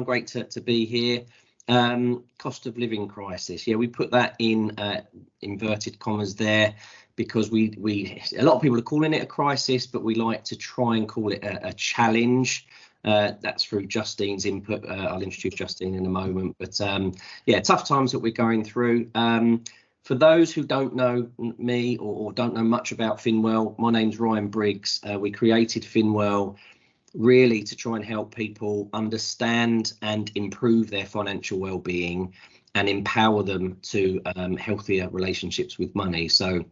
Great to be here. Cost of living crisis. Yeah, we put that in inverted commas there because we a lot of people are calling it a crisis, but we like to try and call it a challenge. That's through Justine's input. I'll introduce Justine in a moment. But yeah, tough times that we're going through. For those who don't know me or don't know much about Finwell, my name's Ryan Briggs. We created Finwell really to try and help people understand and improve their financial well-being and empower them to healthier relationships with money. So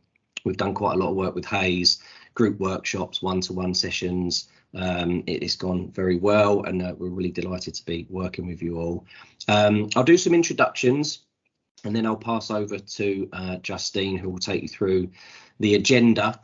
we've done quite a lot of work with Hayes, group workshops, one-to-one sessions. It's gone very well, and we're really delighted to be working with you all. I'll do some introductions and then I'll pass over to Justine, who will take you through the agenda.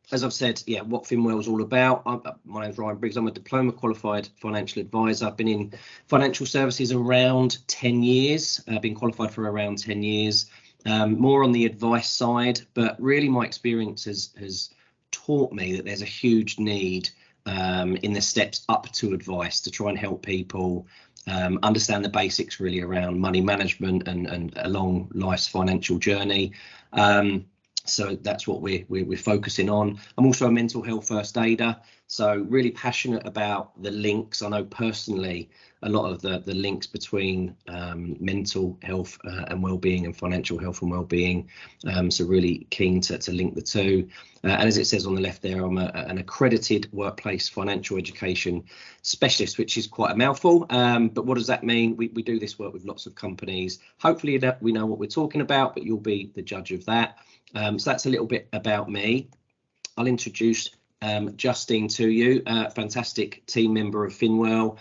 As I've said, yeah, what Finwell is all about. My name's Ryan Briggs. I'm a diploma qualified financial advisor. I've been in financial services around 10 years. I've been qualified for around 10 years, more on the advice side, but really my experience has taught me that there's a huge need in the steps up to advice to try and help people understand the basics really around money management and along life's financial journey. So that's what we're focusing on. I'm also a mental health first aider, so really passionate about the links. I know personally a lot of the links between mental health and well-being and financial health and well-being. So really keen to link the two. And as it says on the left there, I'm an accredited workplace financial education specialist, which is quite a mouthful. But what does that mean? We do this work with lots of companies. Hopefully that we know what we're talking about, but you'll be the judge of that. So that's a little bit about me. I'll introduce Justine to you, a fantastic team member of Finwell.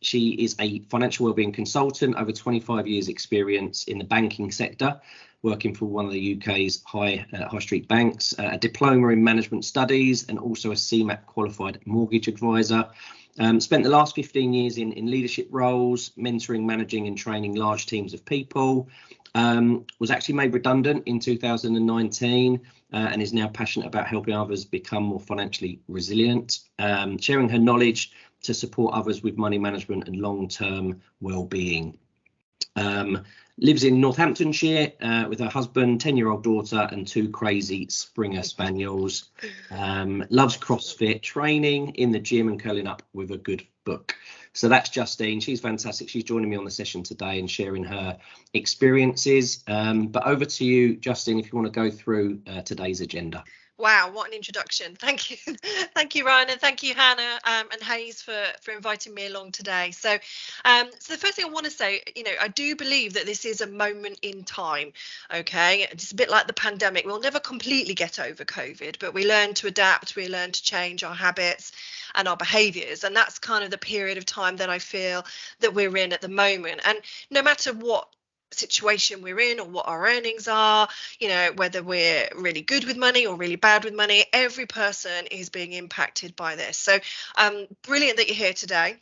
She is a financial wellbeing consultant, over 25 years experience in the banking sector, working for one of the UK's high street banks, a diploma in management studies and also a CMAP qualified mortgage advisor. Spent the last 15 years in leadership roles, mentoring, managing and training large teams of people. Was actually made redundant in 2019 and is now passionate about helping others become more financially resilient, sharing her knowledge to support others with money management and long-term well-being. Lives in Northamptonshire with her husband, 10-year-old daughter and 2 crazy Springer Spaniels. Loves CrossFit, training in the gym and curling up with a good book. So that's Justine. She's fantastic. She's joining me on the session today and sharing her experiences. But over to you, Justine, if you want to go through today's agenda. Wow, what an introduction. Thank you. Thank you, Ryan, and thank you, Hannah and Hayes for inviting me along today. So the first thing I want to say, I do believe that this is a moment in time. OK, it's a bit like the pandemic. We'll never completely get over COVID, but we learn to adapt. We learn to change our habits and our behaviours. And that's kind of the period of time that I feel that we're in at the moment. And no matter what situation we're in or what our earnings are, whether we're really good with money or really bad with money, every person is being impacted by this. So brilliant that you're here today.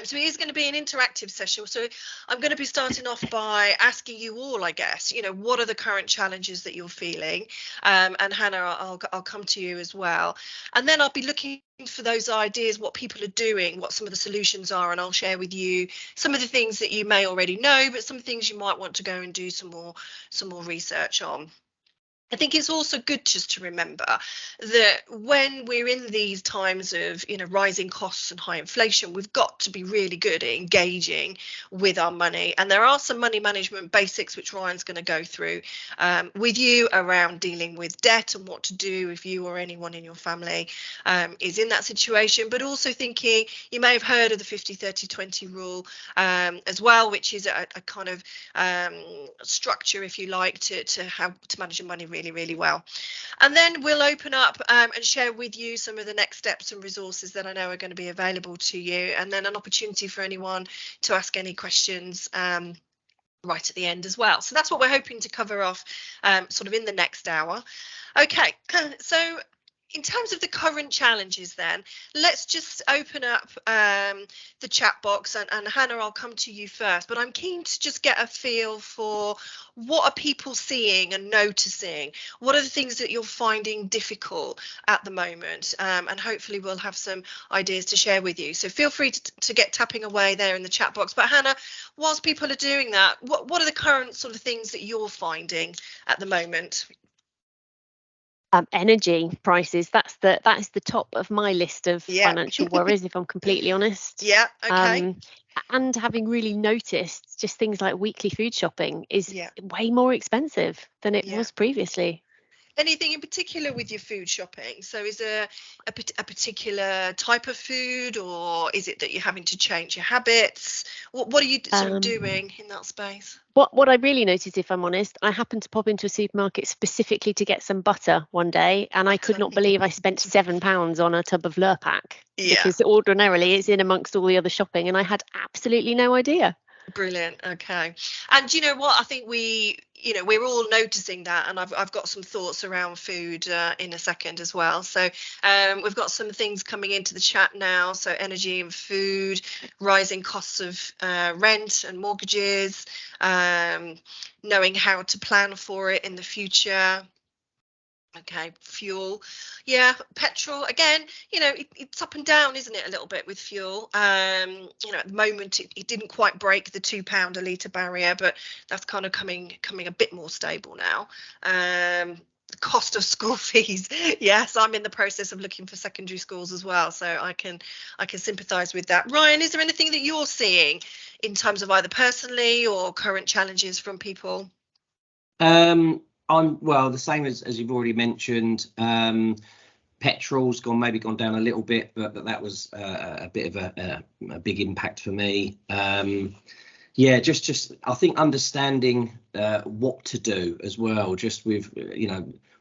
So it is going to be an interactive session. So I'm going to be starting off by asking you all, I guess, what are the current challenges that you're feeling? And Hannah, I'll come to you as well. And then I'll be looking for those ideas, what people are doing, what some of the solutions are, and I'll share with you some of the things that you may already know, but some things you might want to go and do some more research on. I think it's also good just to remember that when we're in these times of rising costs and high inflation, we've got to be really good at engaging with our money. And there are some money management basics which Ryan's going to go through with you around dealing with debt and what to do if you or anyone in your family is in that situation. But also thinking, you may have heard of the 50-30-20 rule as well, which is a kind of structure, if you like, to how to manage your money really well. And then we'll open up and share with you some of the next steps and resources that I know are going to be available to you, and then an opportunity for anyone to ask any questions right at the end as well. So that's what we're hoping to cover off sort of in the next hour. Okay, so in terms of the current challenges, then let's just open up the chat box, and Hannah, I'll come to you first, but I'm keen to just get a feel for what are people seeing and noticing. What are the things that you're finding difficult at the moment? And hopefully we'll have some ideas to share with you. So feel free to get tapping away there in the chat box. But Hannah, whilst people are doing that, what are the current sort of things that you're finding at the moment? Energy prices, that's the top of my list of financial worries, if I'm completely honest. Okay. And having really noticed just things like weekly food shopping is way more expensive than it was previously. Anything in particular with your food shopping? So is there a particular type of food, or is it that you're having to change your habits? What are you sort of doing in that space? What I really noticed, if I'm honest, I happened to pop into a supermarket specifically to get some butter one day, and I could not believe I spent £7 on a tub of Lurpak, because ordinarily it's in amongst all the other shopping, and I had absolutely no idea. Brilliant. Okay. And you know what, I think we're all noticing that, and I've got some thoughts around food in a second as well. So we've got some things coming into the chat now. So energy and food, rising costs of rent and mortgages, knowing how to plan for it in the future. Okay, fuel, petrol again, it's up and down, isn't it, a little bit with fuel. At the moment it didn't quite break the £2 a litre barrier, but that's kind of coming a bit more stable now. The cost of school fees, yes, I'm in the process of looking for secondary schools as well, so I can sympathise with that. Ryan, is there anything that you're seeing in terms of either personally or current challenges from people? I'm the same as you've already mentioned. Petrol's gone down a little bit, but that was a bit of a big impact for me. Just I think understanding what to do as well. Just with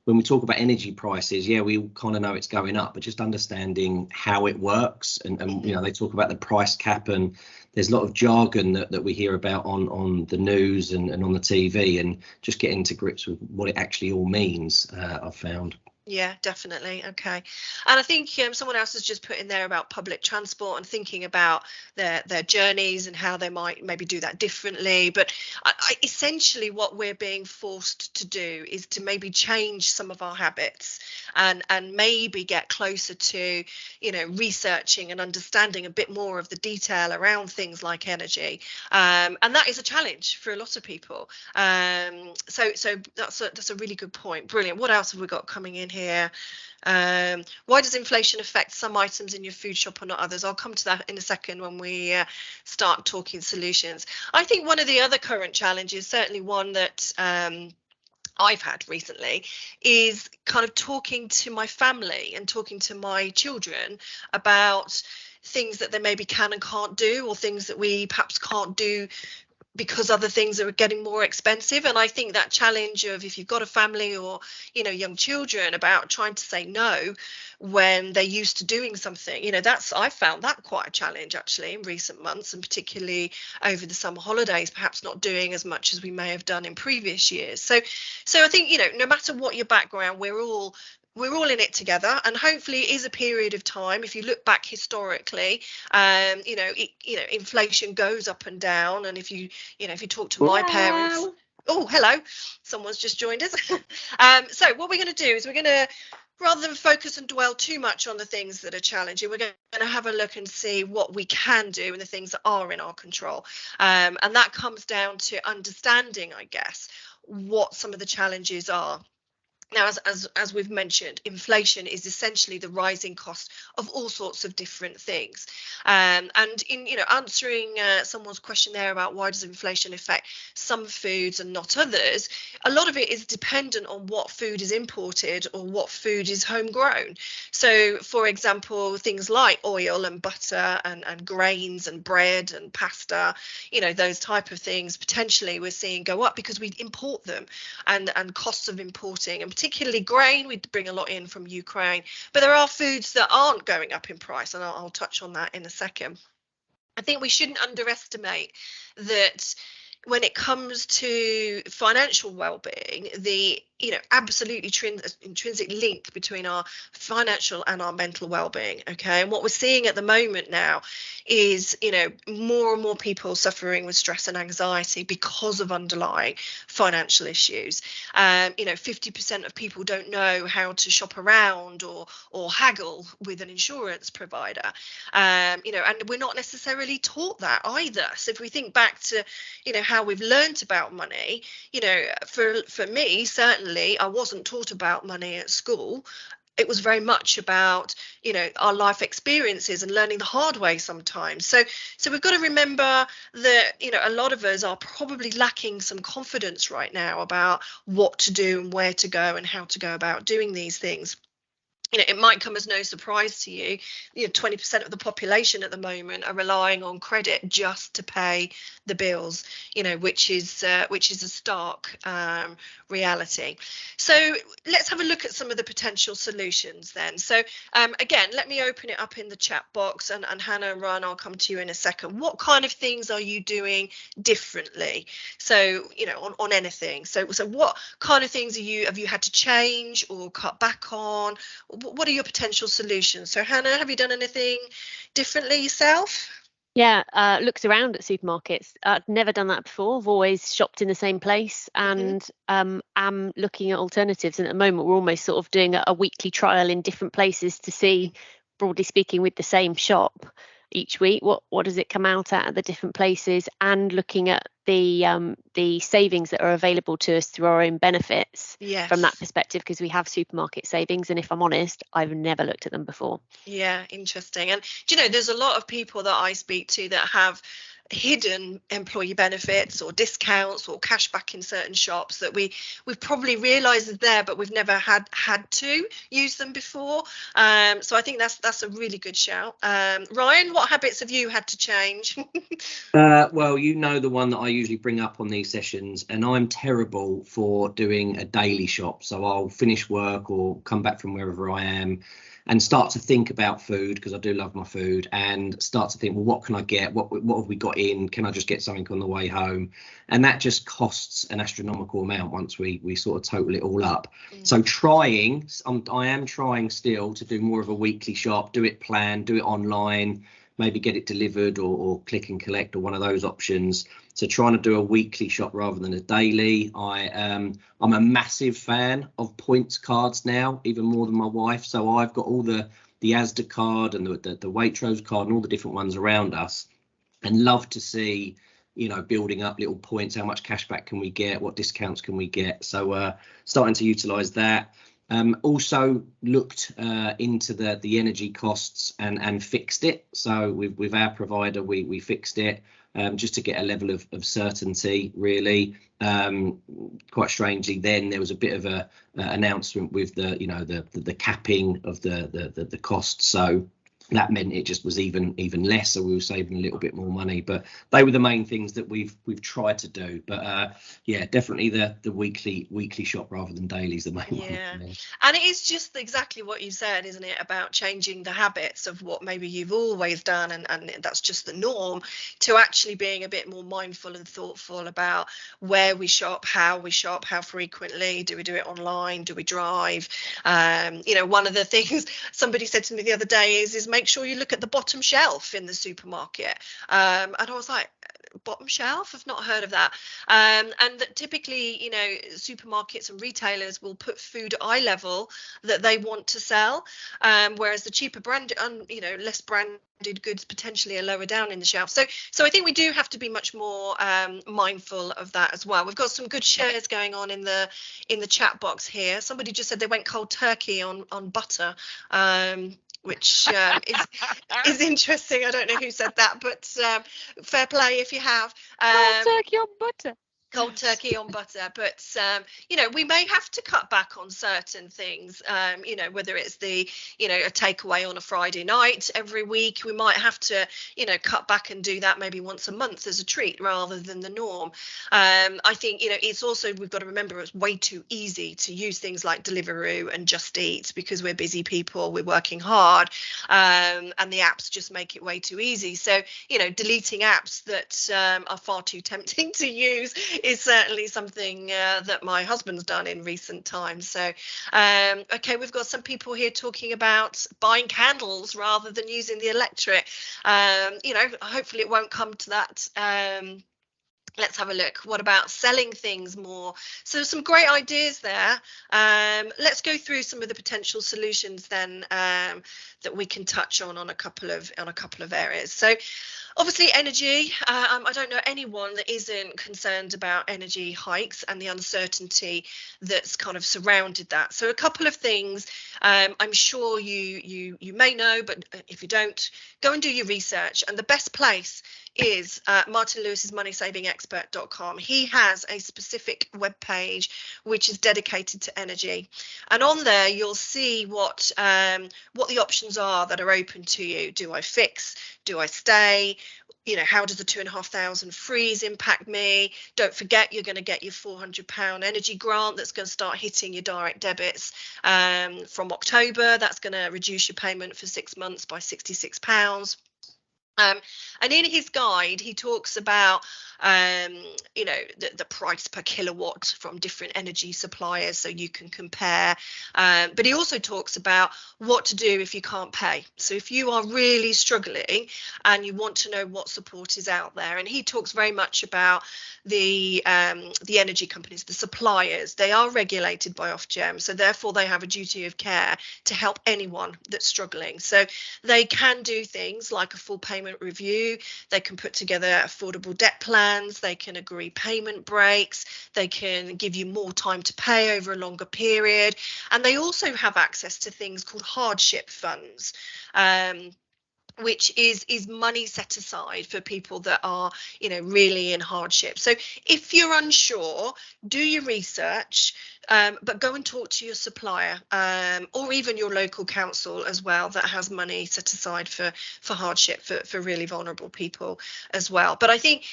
when we talk about energy prices, we kind of know it's going up, but just understanding how it works, and they talk about the price cap, and there's a lot of jargon that we hear about on the news and on the TV, and just getting to grips with what it actually all means, I've found. Yeah, definitely. Okay. And I think someone else has just put in there about public transport and thinking about their journeys and how they might maybe do that differently. But essentially what we're being forced to do is to maybe change some of our habits and maybe get closer to, researching and understanding a bit more of the detail around things like energy. And that is a challenge for a lot of people. So that's a really good point. Brilliant. What else have we got coming in here? Why does inflation affect some items in your food shop and not others? I'll come to that in a second when we start talking solutions. I think one of the other current challenges, certainly one that I've had recently, is kind of talking to my family and talking to my children about things that they maybe can and can't do, or things that we perhaps can't do because other things are getting more expensive. And I think that challenge of, if you've got a family or young children, about trying to say no when they're used to doing something, I've found that quite a challenge actually in recent months, and particularly over the summer holidays, perhaps not doing as much as we may have done in previous years. So I think no matter what your background, we're all in it together, and hopefully it is a period of time. If you look back historically, inflation goes up and down, and if you talk to my parents, oh, hello, someone's just joined us. So what we're going to do is we're going to, rather than focus and dwell too much on the things that are challenging, we're going to have a look and see what we can do and the things that are in our control. And that comes down to understanding, I guess, what some of the challenges are. Now, as we've mentioned, inflation is essentially the rising cost of all sorts of different things. And in answering someone's question there about why does inflation affect some foods and not others, a lot of it is dependent on what food is imported or what food is homegrown. So, for example, things like oil and butter and grains and bread and pasta, those type of things, potentially we're seeing go up because we import them, and costs of importing, and particularly grain, we bring a lot in from Ukraine, but there are foods that aren't going up in price, and I'll touch on that in a second. I think we shouldn't underestimate that when it comes to financial well-being, the absolutely intrinsic link between our financial and our mental well-being. Okay, and what we're seeing at the moment now is more and more people suffering with stress and anxiety because of underlying financial issues. 50% of people don't know how to shop around or haggle with an insurance provider. And we're not necessarily taught that either. So if we think back to how we've learned about money, for me, certainly I wasn't taught about money at school. It was very much about our life experiences and learning the hard way sometimes. So we've got to remember that a lot of us are probably lacking some confidence right now about what to do and where to go and how to go about doing these things. It might come as no surprise to you. 20% of the population at the moment are relying on credit just to pay the bills. Which is a stark reality. So let's have a look at some of the potential solutions then. So again, let me open it up in the chat box, and Hannah and Ryan, I'll come to you in a second. What kind of things are you doing differently? So on anything. So what kind of things have you had to change or cut back on? What are your potential solutions? So Hannah, have you done anything differently yourself? Yeah, looks around at supermarkets. I've never done that before. I've always shopped in the same place, and am looking at alternatives. And at the moment, we're almost sort of doing a weekly trial in different places to see, broadly speaking, with the same shop each week, what does it come out at the different places, and looking at the savings that are available to us through our own benefits. Yes. From that perspective, because we have supermarket savings, and if I'm honest, I've never looked at them before. Yeah, interesting. And there's a lot of people that I speak to that have hidden employee benefits or discounts or cash back in certain shops that we've probably realized is there, but we've never had to use them before. So I think that's a really good shout. Ryan, what habits have you had to change? Well, the one that I usually bring up on these sessions, and I'm terrible for doing a daily shop. So I'll finish work or come back from wherever I am and start to think about food, because I do love my food, and start to think, well, what can I get? What have we got in? Can I just get something on the way home? And that just costs an astronomical amount once we sort of total it all up. So I am trying still to do more of a weekly shop, do it planned, do it online, maybe get it delivered or click and collect or one of those options. So trying to do a weekly shop rather than a daily. I'm a massive fan of points cards now, even more than my wife. So I've got all the Asda card and the Waitrose card and all the different ones around us, and love to see, building up little points. How much cash back can we get? What discounts can we get? So starting to utilise that. Also looked into the energy costs and fixed it. So with our provider, we fixed it just to get a level of certainty, really. Quite strangely, then there was a bit of a announcement with the capping of the costs. So that meant it just was even less, so we were saving a little bit more money. But they were the main things that we've tried to do. But yeah, definitely the weekly shop rather than daily is the main one. Yeah, and it is just exactly what you said, isn't it, about changing the habits of what maybe you've always done, and that's just the norm, to actually being a bit more mindful and thoughtful about where we shop, how frequently, do we do it online, do we drive? One of the things somebody said to me the other day is make sure you look at the bottom shelf in the supermarket. And I was like, bottom shelf? I've not heard of that. And that typically, supermarkets and retailers will put food at eye level that they want to sell, whereas the cheaper branded, less branded goods potentially are lower down in the shelf. So I think we do have to be much more mindful of that as well. We've got some good shares going on in the chat box here. Somebody just said they went cold turkey on butter. Which is interesting. I don't know who said that, but fair play if you have. Cold turkey on butter. Cold turkey on butter, but we may have to cut back on certain things, whether it's a takeaway on a Friday night every week. We might have to cut back and do that maybe once a month as a treat rather than the norm. I think it's also, we've got to remember, it's way too easy to use things like Deliveroo and Just Eat because we're busy people, we're working hard, and the apps just make it way too easy. So deleting apps that are far too tempting to use is certainly something that my husband's done in recent times. So, okay, we've got some people here talking about buying candles rather than using the electric. Hopefully it won't come to that. Let's have a look. What about selling things more? So some great ideas there. Let's go through some of the potential solutions then, that we can touch on a couple of areas. So obviously energy. I don't know anyone that isn't concerned about energy hikes and the uncertainty that's kind of surrounded that. So a couple of things, I'm sure you may know, but if you don't, go and do your research. And the best place is Martin Lewis's moneysavingexpert.com. He has a specific web page which is dedicated to energy, and on there you'll see what the options are that are open to you. Do I fix? Do I stay? How does the £2,500 freeze impact me? Don't forget, you're going to get your £400 energy grant that's going to start hitting your direct debits from October. That's going to reduce your payment for 6 months by £66. And in his guide, he talks about, the price per kilowatt from different energy suppliers, so you can compare. But he also talks about what to do if you can't pay. So if you are really struggling and you want to know what support is out there, and he talks very much about the energy companies, the suppliers. They are regulated by Ofgem, so therefore they have a duty of care to help anyone that's struggling. So they can do things like a full payment review. They can put together affordable debt plans. They can agree payment breaks. They can give you more time to pay over a longer period. And they also have access to things called hardship funds, which is money set aside for people that are, really in hardship. So if you're unsure, do your research, but go and talk to your supplier, or even your local council as well, that has money set aside for hardship for really vulnerable people as well. But I think,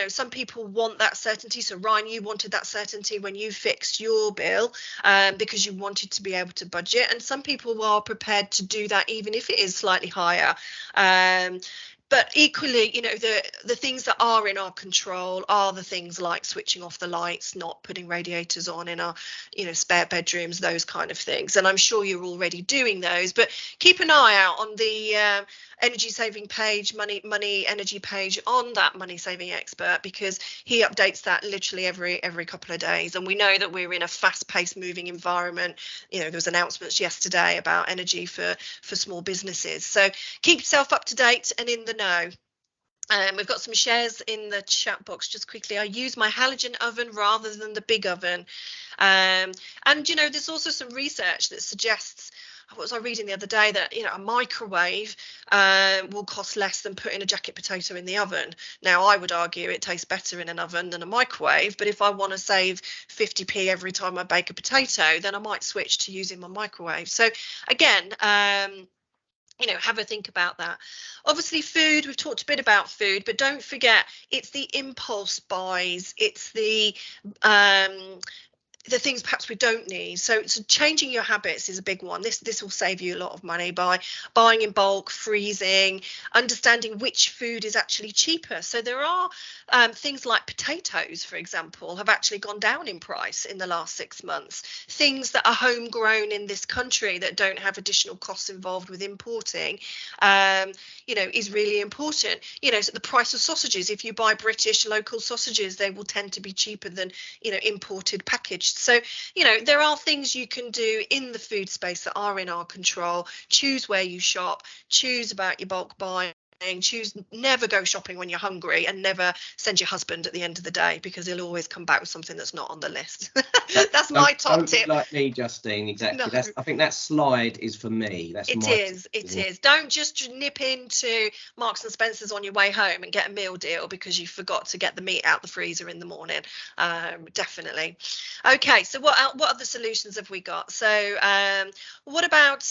some people want that certainty. So Ryan, you wanted that certainty when you fixed your bill, because you wanted to be able to budget. And some people are prepared to do that, even if it is slightly higher. But equally, the things that are in our control are the things like switching off the lights, not putting radiators on in our, spare bedrooms, those kind of things. And I'm sure you're already doing those, but keep an eye out on the energy saving page, money energy page on that Money Saving Expert, because he updates that literally every couple of days. And we know that we're in a fast-paced moving environment. There was announcements yesterday about energy for small businesses. So keep yourself up to date and in the know. We've got some shares in the chat box just quickly. I use my halogen oven rather than the big oven. And there's also some research that suggests, what was I reading the other day, that a microwave will cost less than putting a jacket potato in the oven. Now I would argue it tastes better in an oven than a microwave, but if I want to save 50p every time I bake a potato, then I might switch to using my microwave. So again, have a think about that. Obviously food, we've talked a bit about food, but don't forget, it's the impulse buys, it's the things perhaps we don't need. So changing your habits is a big one. This will save you a lot of money by buying in bulk, freezing, understanding which food is actually cheaper. So there are things like potatoes, for example, have actually gone down in price in the last 6 months. Things that are homegrown in this country that don't have additional costs involved with importing, is really important. So the price of sausages, if you buy British local sausages, they will tend to be cheaper than, imported packaged. So, there are things you can do in the food space that are in our control. Choose where you shop, choose about your bulk buying. Choose never go shopping when you're hungry, and never send your husband at the end of the day, because he'll always come back with something that's not on the list. That's my top tip. Like me, Justine, exactly. No. I think that slide is for me. It is. Don't just nip into Marks and Spencer's on your way home and get a meal deal because you forgot to get the meat out the freezer in the morning. Definitely. Okay, so what other solutions have we got? So what about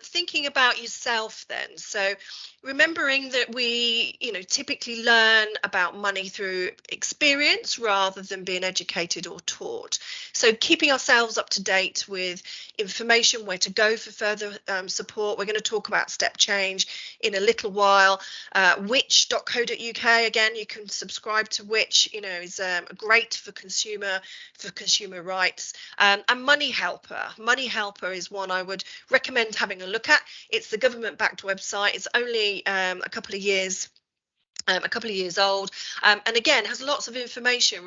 thinking about yourself then? So remember remembering that we, typically learn about money through experience rather than being educated or taught. So keeping ourselves up to date with information, where to go for further support. We're going to talk about step change in a little while. Which.co.uk, again, you can subscribe to Which, is great for consumer rights. And Money Helper. Money Helper is one I would recommend having a look at. It's the government-backed website. It's only a couple of years old, and again has lots of information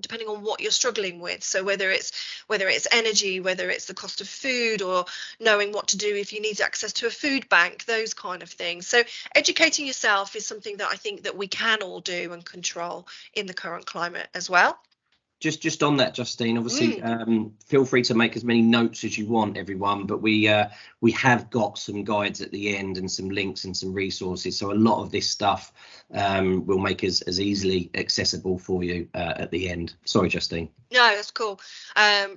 depending on what you're struggling with. So whether it's energy, whether it's the cost of food, or knowing what to do if you need access to a food bank, those kind of things. So educating yourself is something that I think that we can all do and control in the current climate as well. Just on that, Justine, obviously, feel free to make as many notes as you want, everyone, but we have got some guides at the end and some links and some resources. So a lot of this stuff will make us as easily accessible for you at the end. Sorry, Justine. No, that's cool.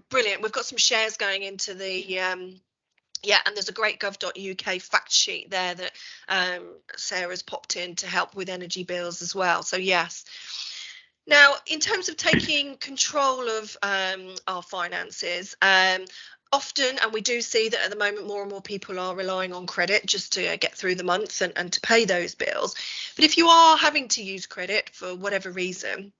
Brilliant. We've got some shares going into the and there's a great gov.uk fact sheet there that Sarah's popped in to help with energy bills as well. So yes. Now, in terms of taking control of our finances, often, and we do see that at the moment, more and more people are relying on credit just to get through the month and to pay those bills. But if you are having to use credit for whatever reason,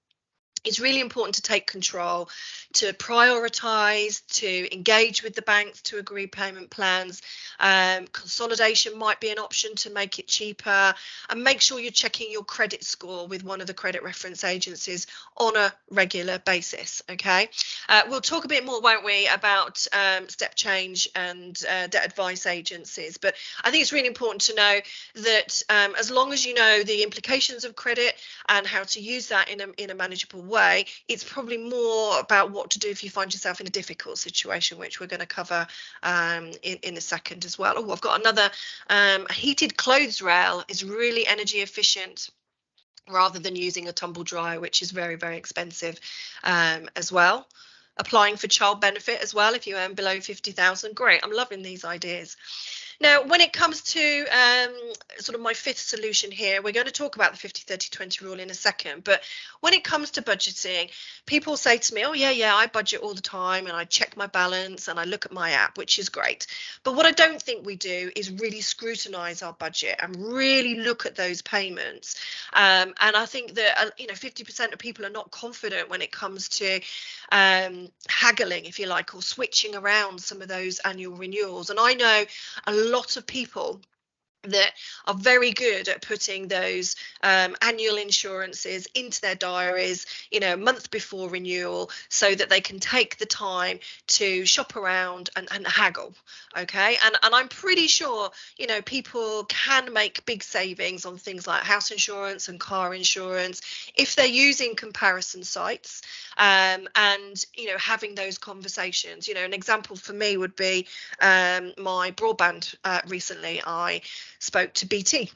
it's really important to take control, to prioritise, to engage with the banks to agree payment plans. Consolidation might be an option to make it cheaper, and make sure you're checking your credit score with one of the credit reference agencies on a regular basis. Okay, we'll talk a bit more, won't we, about step change and debt advice agencies, but I think it's really important to know that as long as you know the implications of credit and how to use that in a manageable way, it's probably more about what to do if you find yourself in a difficult situation, which we're going to cover in a second as well. Oh, I've got another. A heated clothes rail is really energy efficient rather than using a tumble dryer, which is very, very expensive as well. Applying for child benefit as well if you earn below 50,000. Great, I'm loving these ideas. Now, when it comes to sort of my fifth solution here, we're going to talk about the 50-30-20 rule in a second. But when it comes to budgeting, people say to me, oh, yeah, I budget all the time and I check my balance and I look at my app, which is great. But what I don't think we do is really scrutinise our budget and really look at those payments. And I think that, 50% of people are not confident when it comes to haggling, if you like, or switching around some of those annual renewals. And I know a lot of people that are very good at putting those annual insurances into their diaries, a month before renewal, so that they can take the time to shop around and haggle. Okay, and I'm pretty sure people can make big savings on things like house insurance and car insurance if they're using comparison sites and having those conversations. An example for me would be my broadband. Recently I spoke to BT.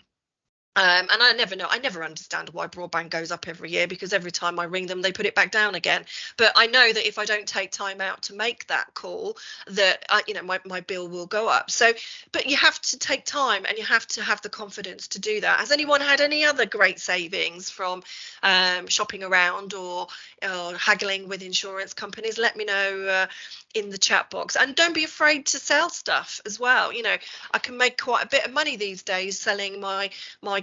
And I never understand why broadband goes up every year, because every time I ring them, they put it back down again. But I know that if I don't take time out to make that call, that my bill will go up. So, but you have to take time and you have to have the confidence to do that. Has anyone had any other great savings from shopping around or haggling with insurance companies? Let me know in the chat box. And don't be afraid to sell stuff as well. I can make quite a bit of money these days selling my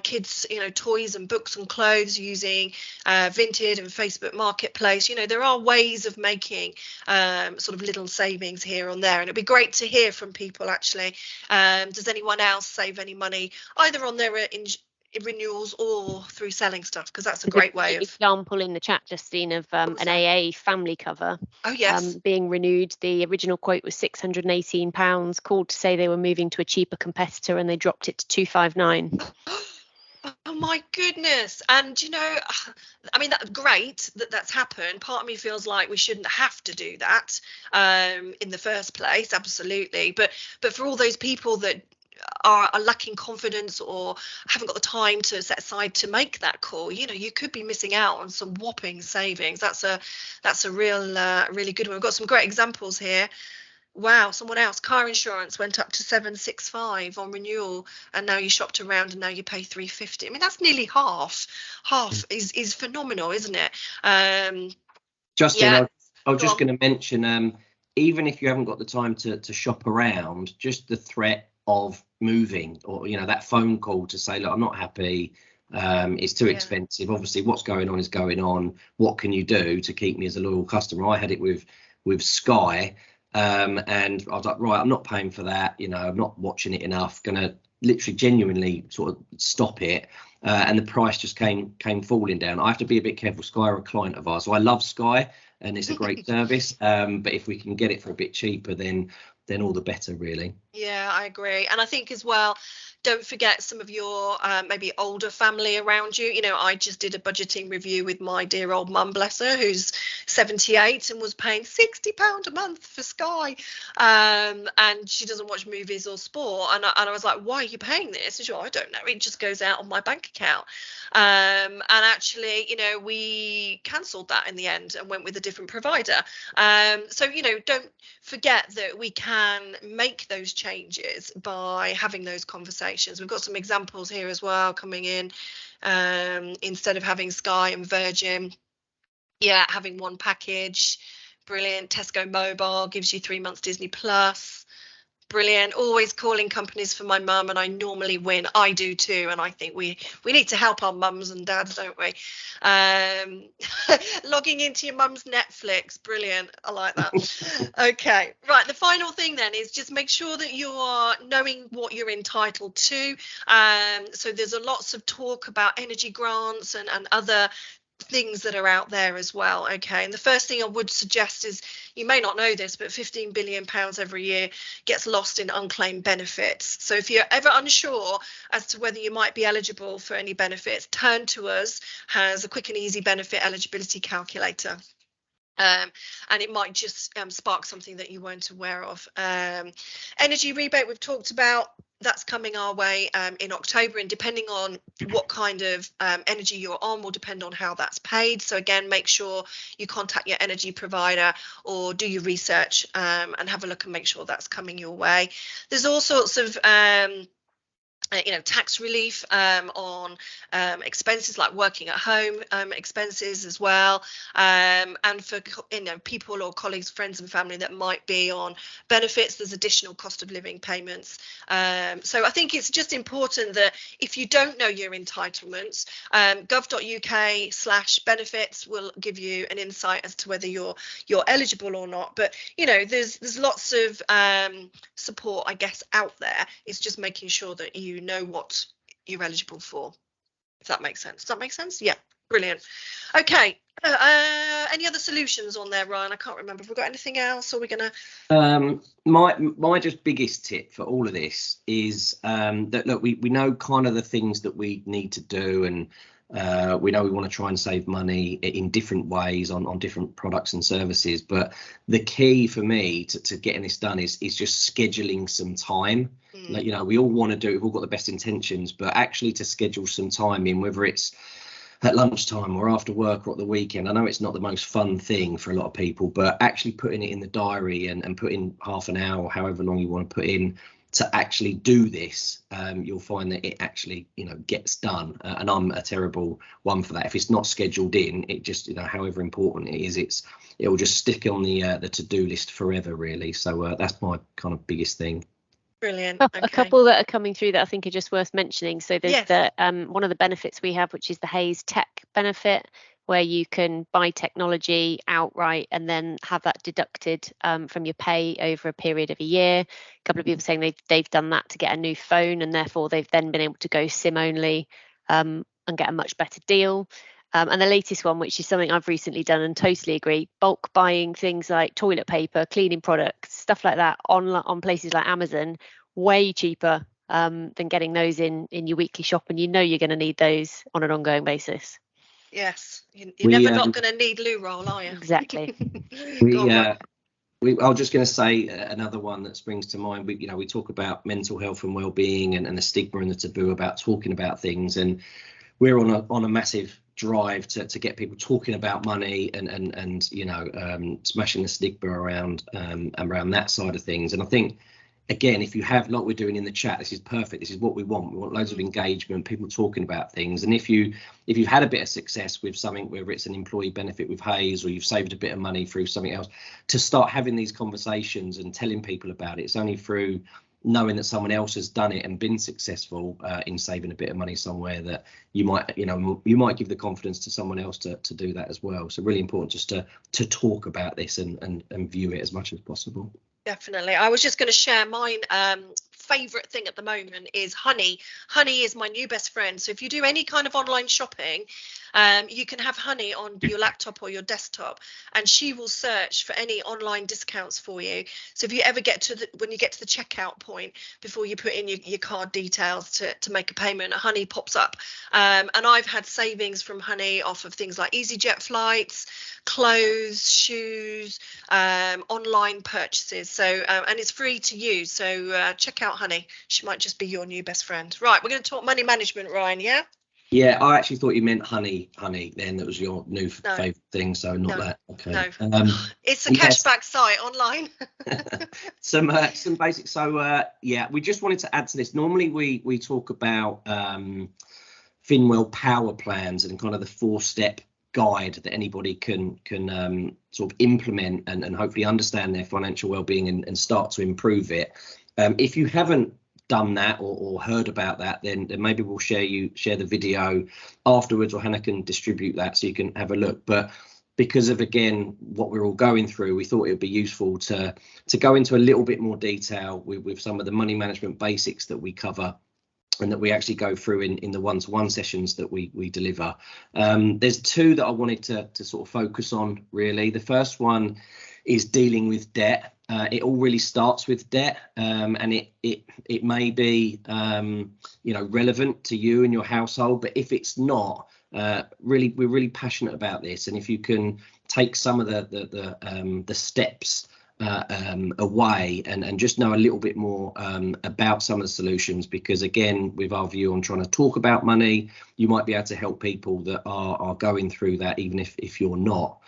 kids toys and books and clothes using Vinted and Facebook Marketplace. There are ways of making sort of little savings here and there, and it'd be great to hear from people actually. Does anyone else save any money either on their renewals or through selling stuff? Because that's a great way of example in the chat, Justine, of an AA family cover. Oh yes, being renewed. The original quote was £618, called to say they were moving to a cheaper competitor and they dropped it to £259. Oh my goodness. And that's great that's happened. Part of me feels like we shouldn't have to do that in the first place, absolutely, but for all those people that are lacking confidence or haven't got the time to set aside to make that call, you could be missing out on some whopping savings. That's a real really good one. We've got some great examples here. wow, someone else, car insurance went up to 765 on renewal, and now you shopped around and now you pay 350. I mean, that's nearly half. Half is phenomenal, isn't it? Justin, yeah. I was just going to mention, even if you haven't got the time to shop around, just the threat of moving, or that phone call to say, look, I'm not happy, it's too expensive. Obviously what's going on is going on. What can you do to keep me as a loyal customer? I had it with Sky, and I was like, right, I'm not paying for that, I'm not watching it enough, gonna literally genuinely sort of stop it, and the price just came falling down. I have to be a bit careful. Sky are a client of ours, so I love Sky and it's a great service, but if we can get it for a bit cheaper, then all the better, really. Yeah, I agree. And I think as well, don't forget some of your maybe older family around you. I just did a budgeting review with my dear old mum, bless her, who's 78 and was paying £60 a month for Sky. And she doesn't watch movies or sport. And I was like, why are you paying this? And she went, I don't know. It just goes out on my bank account. And actually, we cancelled that in the end and went with a different provider. So, don't forget that we can make those changes by having those conversations. We've got some examples here as well coming in. Instead of having Sky and Virgin, having one package. Brilliant. Tesco Mobile gives you 3 months Disney Plus. Brilliant. Always calling companies for my mum, and I normally win. I do too, and I think we need to help our mums and dads, don't we? Logging into your mum's Netflix. Brilliant. I like that. Okay, right, the final thing then is just make sure that you are knowing what you're entitled to. So there's lots of talk about energy grants and other things that are out there as well. Okay, and the first thing I would suggest is, you may not know this, but £15 billion every year gets lost in unclaimed benefits. So if you're ever unsure as to whether you might be eligible for any benefits, Turn to Us has a quick and easy benefit eligibility calculator. And it might just spark something that you weren't aware of. Energy rebate we've talked about, that's coming our way in October, and depending on what kind of energy you're on will depend on how that's paid. So again, make sure you contact your energy provider or do your research and have a look and make sure that's coming your way. There's all sorts of tax relief on expenses like working at home expenses as well, and for people or colleagues, friends and family that might be on benefits, there's additional cost of living payments. So I think it's just important that if you don't know your entitlements, gov.uk/benefits will give you an insight as to whether you're eligible or not. But there's lots of support, I guess, out there. It's just making sure that you know what you're eligible for, if that makes sense. Does that make sense? Yeah, brilliant. Okay, any other solutions on there, Ryan? I can't remember. Have we got anything else, or are we gonna my just biggest tip for all of this is that, look, we know kind of the things that we need to do, and we know we want to try and save money in different ways on different products and services, but the key for me to getting this done is just scheduling some time. Like, we all want to do it, we've all got the best intentions, but actually to schedule some time in, whether it's at lunchtime or after work or at the weekend. I know it's not the most fun thing for a lot of people, but actually putting it in the diary and putting half an hour or however long you want to put in to actually do this, you'll find that it actually gets done, and I'm a terrible one for that. If it's not scheduled in, it just however important it is, it'll just stick on the to-do list forever, really. So that's my kind of biggest thing. Brilliant. Okay. A couple that are coming through that I think are just worth mentioning. So there's one of the benefits we have, which is the Hayes Tech benefit, where you can buy technology outright and then have that deducted from your pay over a period of a year. A couple of people saying they've done that to get a new phone, and therefore they've then been able to go SIM only and get a much better deal. And the latest one, which is something I've recently done and totally agree, bulk buying things like toilet paper, cleaning products, stuff like that on places like Amazon, way cheaper than getting those in your weekly shop, and you're going to need those on an ongoing basis. Yes, you're never not going to need loo roll, are you? Exactly. I was just going to say another one that springs to mind. We talk about mental health and well-being and the stigma and the taboo about talking about things, and we're on a massive drive to get people talking about money and you know, smashing the stigma around that side of things. And I think, again, if you have, like we're doing in the chat, this is perfect. This is what we want. We want loads of engagement, people talking about things. And if you've had a bit of success with something, whether it's an employee benefit with Hayes or you've saved a bit of money through something else, to start having these conversations and telling people about it. It's only through knowing that someone else has done it and been successful in saving a bit of money somewhere that you might give the confidence to someone else to do that as well. So really important just to talk about this and view it as much as possible. Definitely. I was just going to share mine. Favorite thing at the moment is Honey. Honey is my new best friend. So if you do any kind of online shopping, you can have Honey on your laptop or your desktop, and she will search for any online discounts for you. So if you ever when you get to the checkout point, before you put in your card details to make a payment, Honey pops up. And I've had savings from Honey off of things like EasyJet flights, clothes, shoes, online purchases. So and it's free to use. So check out Honey. She might just be your new best friend. Right, we're going to talk money management, Ryan. Yeah, I actually thought you meant honey. Then that was your new favourite thing, so not that. Okay. No. It's a cashback site online. some basics. So yeah, we just wanted to add to this. Normally we talk about Finwell PAWA plans and kind of the 4-step guide that anybody can sort of implement and hopefully understand their financial well-being and start to improve it. If you haven't done that or heard about that, then maybe we'll share the video afterwards, or Hannah can distribute that so you can have a look. But because of, again, what we're all going through, we thought it would be useful to go into a little bit more detail with some of the money management basics that we cover and that we actually go through in the one-to-one sessions that we deliver. There's 2 that I wanted to sort of focus on, really. The first one is dealing with debt. It all really starts with debt, and it may be relevant to you and your household, but if it's not, we're really passionate about this. And if you can take some of the steps away and just know a little bit more about some of the solutions, because again, with our view on trying to talk about money, you might be able to help people that are going through that, even if you're not.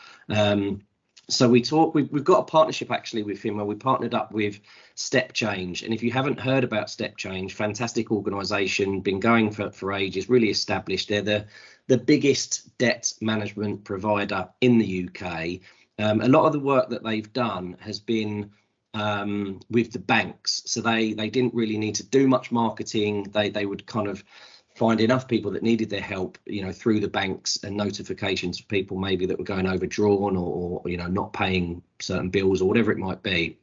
So we've got a partnership actually with him where we partnered up with Step Change. And if you haven't heard about Step Change, fantastic organisation, been going for ages, really established. They're the biggest debt management provider in the UK. A lot of the work that they've done has been with the banks. So they didn't really need to do much marketing. They would kind of find enough people that needed their help, through the banks and notifications of people maybe that were going overdrawn or not paying certain bills or whatever it might be.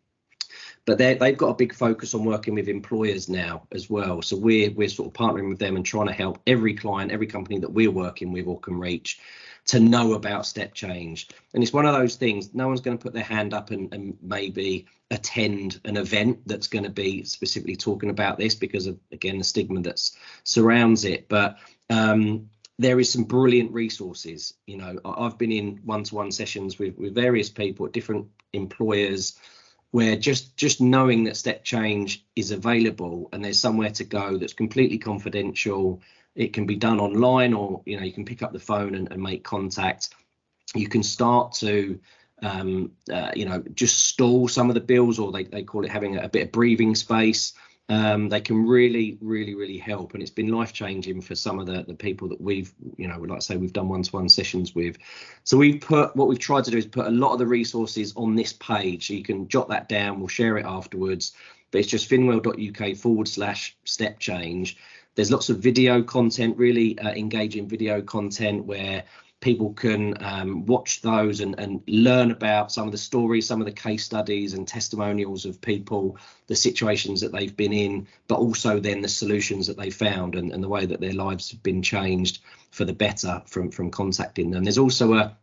But they've got a big focus on working with employers now as well. So we're sort of partnering with them and trying to help every client, every company that we're working with or can reach to know about Step Change. And it's one of those things, no one's going to put their hand up and maybe attend an event that's going to be specifically talking about this because of, again, the stigma that surrounds it. But there is some brilliant resources. I've been in one-to-one sessions with various people at different employers where just knowing that Step Change is available and there's somewhere to go that's completely confidential. It can be done online, or you can pick up the phone and make contact. You can start to just stall some of the bills, or they call it having a bit of breathing space. They can really help, and it's been life-changing for some of the people that we've we've done one-to-one sessions with. So what we've tried to do is put a lot of the resources on this page, so you can jot that down. We'll share it afterwards, but it's just finwell.uk/step change. There's lots of video content, really engaging video content where people can watch those and learn about some of the stories, some of the case studies and testimonials of people, the situations that they've been in, but also then the solutions that they found and the way that their lives have been changed for the better from contacting them. There's also a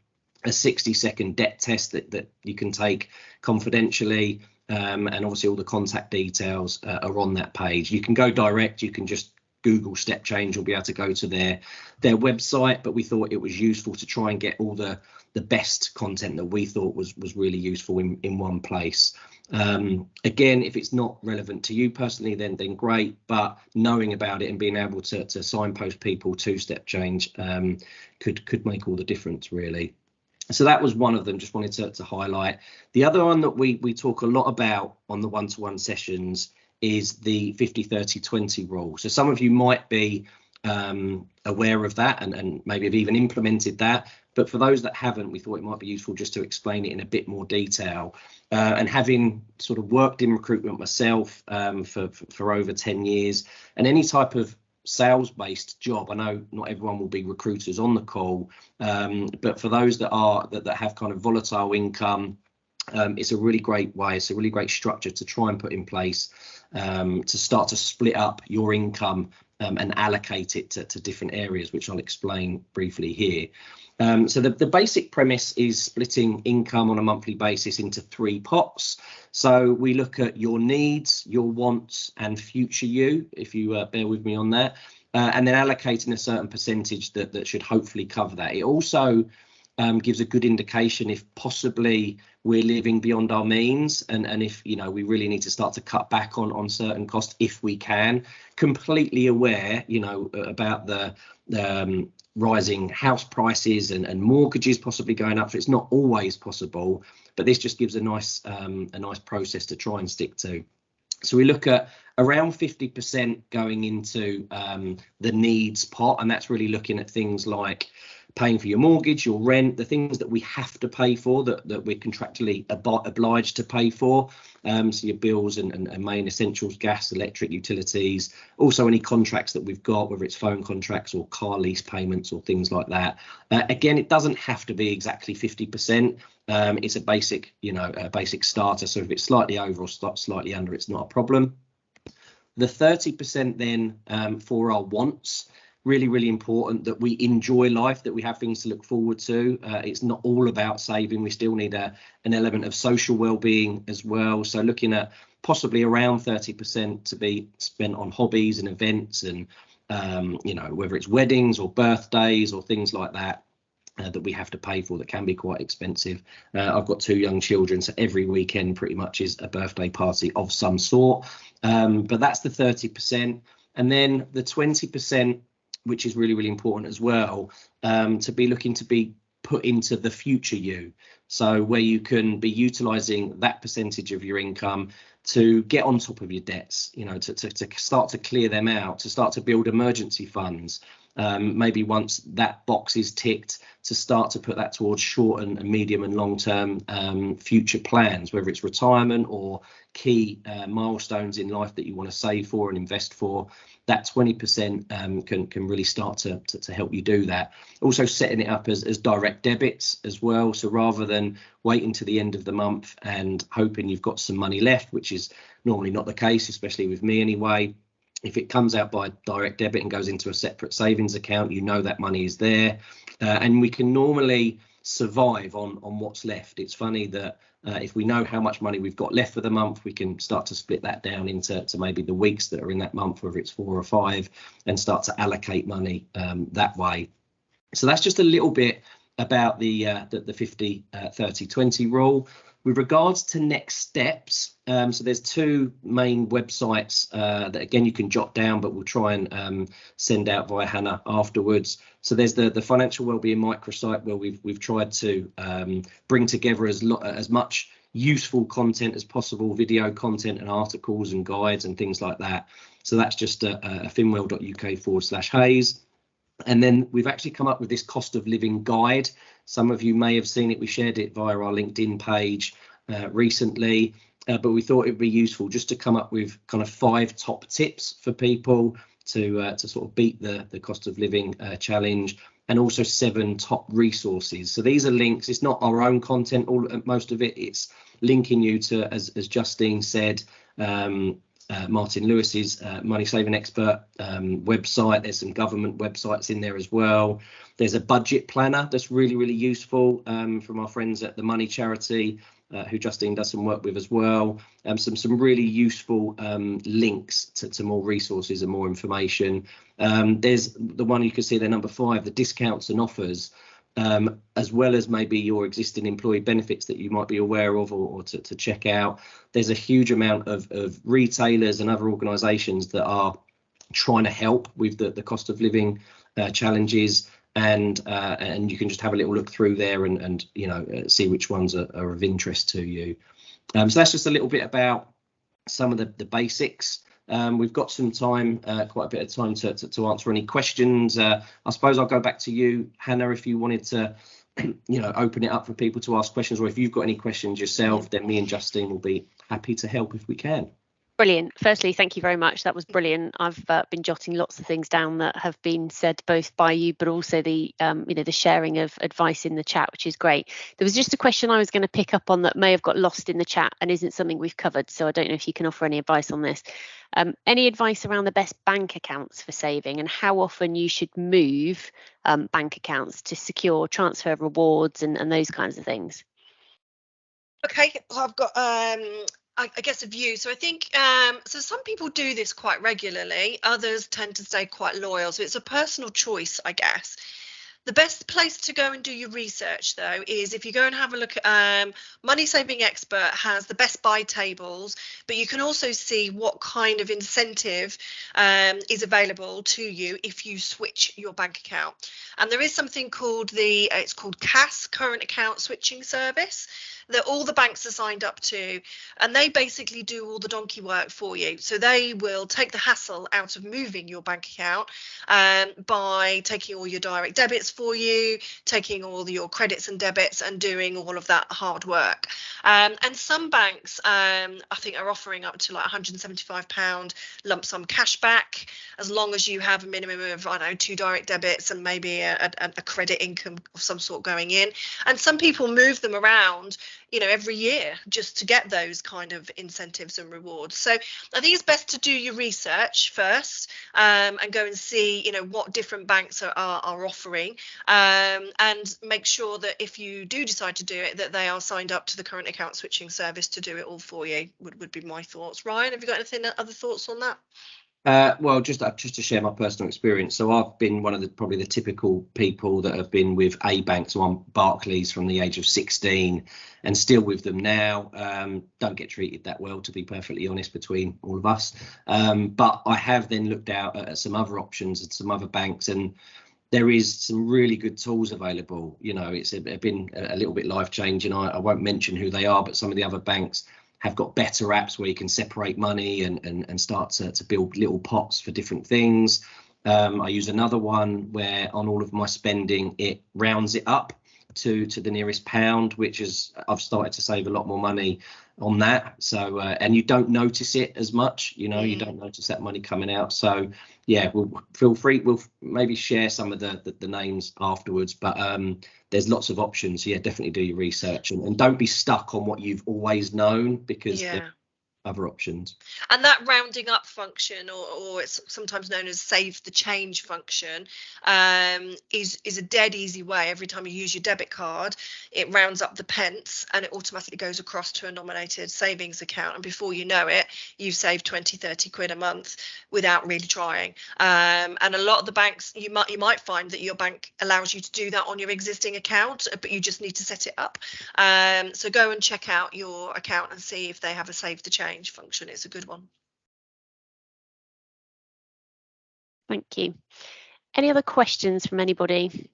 60-second debt test that you can take confidentially, and obviously all the contact details are on that page. You can go direct, you can just Google Step Change, will be able to go to their website, but we thought it was useful to try and get all the best content that we thought was really useful in one place. Again, if it's not relevant to you personally, then great, but knowing about it and being able to signpost people to Step Change could make all the difference, really. So that was one of them, just wanted to highlight. The other one that we talk a lot about on the one-to-one sessions is the 50-30-20 rule. So some of you might be aware of that and maybe have even implemented that, but for those that haven't, we thought it might be useful just to explain it in a bit more detail. And having sort of worked in recruitment myself for over 10 years, and any type of sales-based job, I know not everyone will be recruiters on the call, but for those that have kind of volatile income, it's a really great way, it's a really great structure to try and put in place to start to split up your income and allocate it to different areas, which I'll explain briefly here. So the basic premise is splitting income on a monthly basis into 3 pots. So we look at your needs, your wants, and future you, if you bear with me on that, and then allocating a certain percentage that should hopefully cover that. It also gives a good indication if possibly we're living beyond our means, and if we really need to start to cut back on certain costs if we can. Completely aware about the rising house prices and mortgages possibly going up, so it's not always possible, but this just gives a nice process to try and stick to. So we look at around 50% going into the needs pot, and that's really looking at things like paying for your mortgage, your rent, the things that we have to pay for, that we're contractually obliged to pay for. So your bills and main essentials, gas, electric, utilities, also any contracts that we've got, whether it's phone contracts or car lease payments or things like that. Again, it doesn't have to be exactly 50%. It's a basic starter. So if it's slightly over or slightly under, it's not a problem. The 30% then for our wants. Really, really important that we enjoy life, that we have things to look forward to. It's not all about saving. We still need an element of social well-being as well. So looking at possibly around 30% to be spent on hobbies and events and, whether it's weddings or birthdays or things like that. That we have to pay for, that can be quite expensive. I've got 2 young children, so every weekend pretty much is a birthday party of some sort. But that's the 30%. And then the 20%, which is really, really important as well, to be looking to be put into the future you. So where you can be utilising that percentage of your income to get on top of your debts, to start to clear them out, to start to build emergency funds. Maybe once that box is ticked, to start to put that towards short and medium and long term future plans, whether it's retirement or key milestones in life that you want to save for and invest for. That 20% can really start to help you do that. Also setting it up as direct debits as well. So rather than waiting to the end of the month and hoping you've got some money left, which is normally not the case, especially with me anyway. If it comes out by direct debit and goes into a separate savings account, that money is there, and we can normally survive on what's left. It's funny that if we know how much money we've got left for the month, we can start to split that down into maybe the weeks that are in that month, whether it's 4 or 5, and start to allocate money that way. So that's just a little bit about the 50-30-20 rule. With regards to next steps, so there's 2 main websites that again you can jot down, but we'll try and send out via Hannah afterwards. So there's the financial wellbeing microsite, where we've tried to bring together as much useful content as possible, video content and articles and guides and things like that. So that's just finwell.uk/Hayes. And then we've actually come up with this cost of living guide. Some of you may have seen it. We shared it via our LinkedIn page recently, but we thought it'd be useful just to come up with kind of 5 top tips for people to sort of beat the cost of living challenge, and also 7 top resources. So these are links. It's not our own content, most of it. It's linking you to, as Justine said, Martin Lewis's Money Saving Expert website. There's some government websites in there as well. There's a budget planner that's really, really useful from our friends at the Money Charity, who Justine does some work with as well. Some really useful links to more resources and more information. There's the one you can see there, number 5, the discounts and offers. as well as maybe your existing employee benefits that you might be aware of or to check out. There's a huge amount of retailers and other organisations that are trying to help with the cost of living challenges, and you can just have a little look through there and see which ones are of interest to you. So that's just a little bit about some of the basics. We've got some time, quite a bit of time to answer any questions. I suppose I'll go back to you, Hannah, if you wanted to open it up for people to ask questions, or if you've got any questions yourself, then me and Justine will be happy to help if we can. Brilliant. Firstly, thank you very much. That was brilliant. I've been jotting lots of things down that have been said both by you, but also the the sharing of advice in the chat, which is great. There was just a question I was going to pick up on that may have got lost in the chat and isn't something we've covered. So I don't know if you can offer any advice on this. Any advice around the best bank accounts for saving and how often you should move bank accounts to secure transfer rewards and those kinds of things? Okay, well, I've got I guess a view. So I think so some people do this quite regularly, others tend to stay quite loyal, so it's a personal choice, I guess. The best place to go and do your research, though, is if you go and have a look at Money Saving Expert has the best buy tables, but you can also see what kind of incentive is available to you if you switch your bank account. And there is something called it's called CAS, Current Account Switching Service, that all the banks are signed up to, and they basically do all the donkey work for you. So they will take the hassle out of moving your bank account by taking all your direct debits for you, taking all your credits and debits and doing all of that hard work. And some banks, I think, are offering up to like £175 lump sum cash back, as long as you have a minimum of, 2 direct debits and maybe a credit income of some sort going in. And some people move them around, every year just to get those kind of incentives and rewards. So I think it's best to do your research first and go and see, what different banks are offering, and make sure that if you do decide to do it, that they are signed up to the current account switching service to do it all for you, would be my thoughts. Ryan, have you got other thoughts on that? Well, just to share my personal experience. So I've been one of probably the typical people that have been with a bank. So I'm Barclays from the age of 16 and still with them now. Don't get treated that well, to be perfectly honest, between all of us. But I have then looked out at some other options and some other banks, and there is some really good tools available. It's been a little bit life changing. I won't mention who they are, but some of the other banks have got better apps where you can separate money and start to build little pots for different things. I use another one where on all of my spending, it rounds it up to the nearest pound, which is, I've started to save a lot more money on that. So and you don't notice it as much, you don't notice that money coming out. So yeah, we'll feel free, we'll maybe share some of the names afterwards, but there's lots of options. So yeah, definitely do your research and don't be stuck on what you've always known, because there are other options. And that rounding up function, or it's sometimes known as save the change function, is a dead easy way. Every time you use your debit card, it rounds up the pence and it automatically goes across to a nominated savings account, and before you know it, you've saved 20-30 quid a month without really trying. And a lot of the banks, you might find that your bank allows you to do that on your existing account, but you just need to set it up. So go and check out your account and see if they have a save the change function. It's a good one. Thank you. Any other questions from anybody?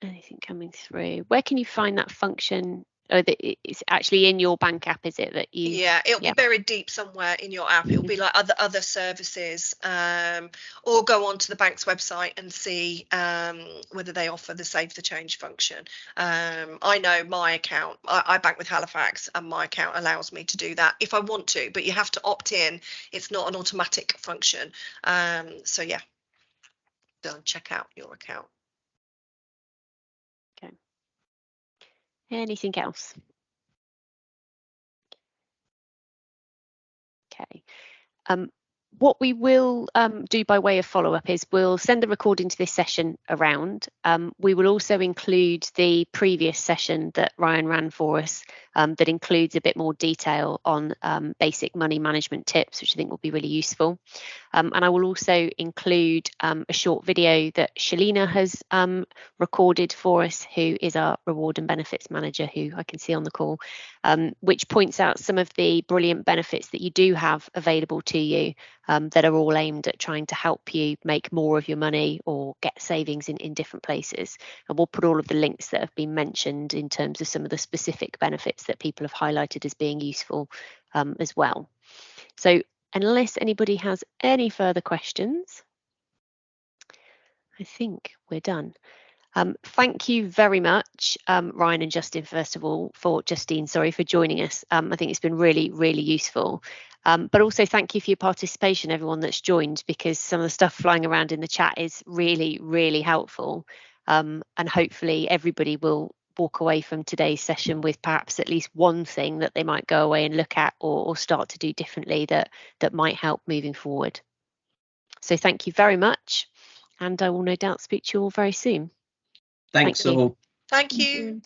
Anything coming through? Where can you find that function? Oh, it's actually in your bank app, is it, that you? Yeah, it'll be buried deep somewhere in your app. It'll be like other services, or go onto the bank's website and see whether they offer the save the change function. I know my account, I bank with Halifax, and my account allows me to do that if I want to, but you have to opt in. It's not an automatic function. So yeah, go and check out your account. Okay. Anything else? Okay. what we will do by way of follow-up is we'll send the recording to this session around. We will also include the previous session that Ryan ran for us that includes a bit more detail on basic money management tips, which I think will be really useful. And I will also include a short video that Shalina has recorded for us, who is our reward and benefits manager, who I can see on the call, which points out some of the brilliant benefits that you do have available to you that are all aimed at trying to help you make more of your money or get savings in different places. And we'll put all of the links that have been mentioned in terms of some of the specific benefits that people have highlighted as being useful as well. So unless anybody has any further questions, I think we're done. Thank you very much, Ryan and Justin, first of all, for joining us. I think it's been really, really useful. But also thank you for your participation, everyone that's joined, because some of the stuff flying around in the chat is really, really helpful. And hopefully everybody will walk away from today's session with perhaps at least one thing that they might go away and look at or start to do differently that might help moving forward. So thank you very much. And I will no doubt speak to you all very soon. Thanks all. Thank you.